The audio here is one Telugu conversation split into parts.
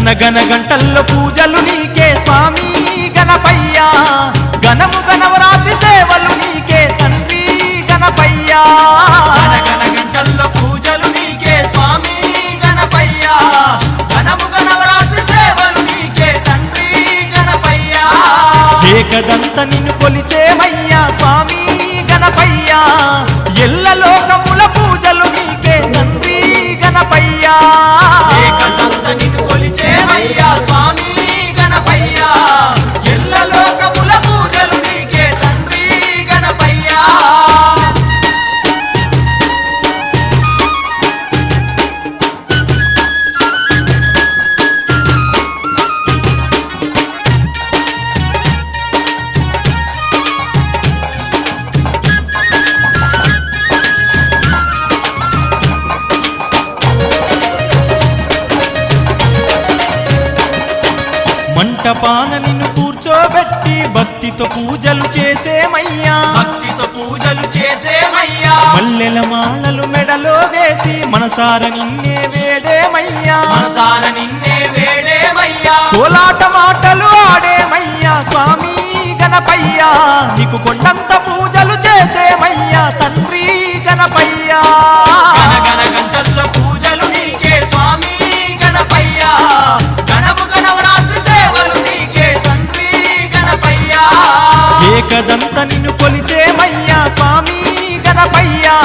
గనగన గంటల్లో పూజలు నీకే స్వామి గణపయ్యా గణము గణవరాత్రి సేవలు నీకే తండ్రి గణపయ్యా గనగన గంటల్లో పూజలు నీకే స్వామి గణపయ్యా గణము గణవరాత్రి సేవలు నీకే తండ్రి గణపయ్యా ఏకదంత నిన్ను కొలిచేమయ్యా స్వామి గణపయ్యా ఎల్ల లోకముల పూజలు నీకే తండ్రి గణపయ్యా ఏకదంత నిన్ను కొలిచేమయ్యా స్వామి గణపయ్యా ఎల్ల లోకముల పూజలు నీకే తండ్రి గణపయ్యా మంటపాన నిన్ను కూర్చోబెట్టి భక్తితో పూజలు చేసేమయ్యా భక్తితో పూజలు చేసేమయ్యా మల్లెల మాలలు మెడలో వేసి మనసార నిన్నే వేడేమయ్యా మనసార నిన్నే వేడేమయ్యా కోలాట మాటలు ఆడేమయ్యా స్వామి గణపయ్యా నీకు కొండంత పూజలు చేసేమయ్యా తండ్రి గణపయ్యా గనగన గంటల్లో పూజలు నీకే స్వామి గణపయ్యా గణము గణవరాత్రి సేవలు నీకే తండ్రి గణపయ్యా ఏకదంత నిన్ను కొలిచేమయ్యా స్వామి గణపయ్యా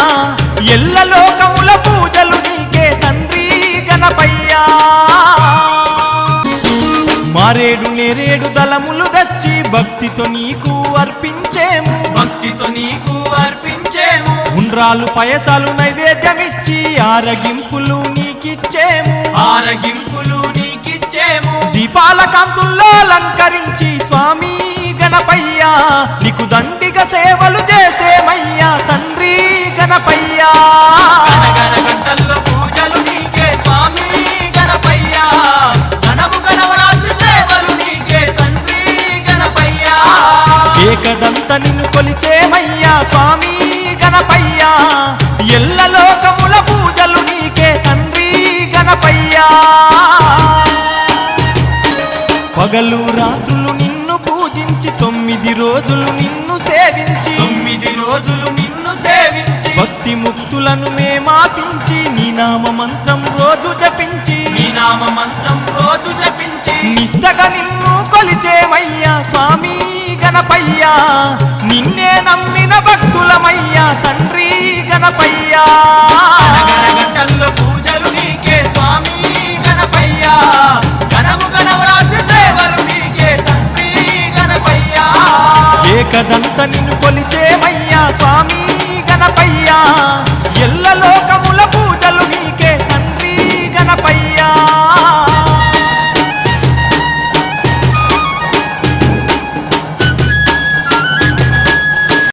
ఎల్ల లోకముల పూజలు నీకే తండ్రి గణపయ్యా మారేడు నేరేడు దళములు తెచ్చి భక్తితో నీకు అర్పించేము భక్తితో నీకు అర్పించేము ఉండ్రాలు పయసాలు నైవేద్యమిచ్చి ఆరగింపులు నీకిచ్చేము ఆరగింపులు నీకిచ్చేము దీపాల కాంతుల్లో అలంకరించి స్వామి గణపయ్యా నీకు దండిగ సేవలు చేసేమయ్యా తండ్రి గణపయ్యా గనగన గంటల్లో పూజలు నీకే స్వామి గణపయ్యా గణము గణవరాత్రి సేవలు నీకే తండ్రి గణపయ్యా ఏకదంత నిన్ను కొలిచేమయ్యా స్వామి గణపయ్యా ఎల్ల లోకముల పూజలు నీకే తండ్రి గణపయ్యా పగలు రాత్రులు నిన్ను పూజించి 9 రోజులు నిన్ను సేవించి 9 రోజులు నిన్ను సేవించి భక్తి ముక్తులను మేమాసించి నీ నామ మంత్రం రోజు జపించి నీ నామ మంత్రం రోజు జపించి నిష్టగా నిన్ను కొలిచేమయ్యా స్వామి గణపయ్యా నిన్నే నమ్మిన భక్తులమయ్యా తండ్రి గణపయ్యా గనగన గంటల్లో పూజలు నీకే స్వామి గణపయ్యా గణము గణవరాత్రి సేవలు నీకే తండ్రి గణపయ్యా ఏకదంత నిన్ను కొలిచేమయ్యా స్వామి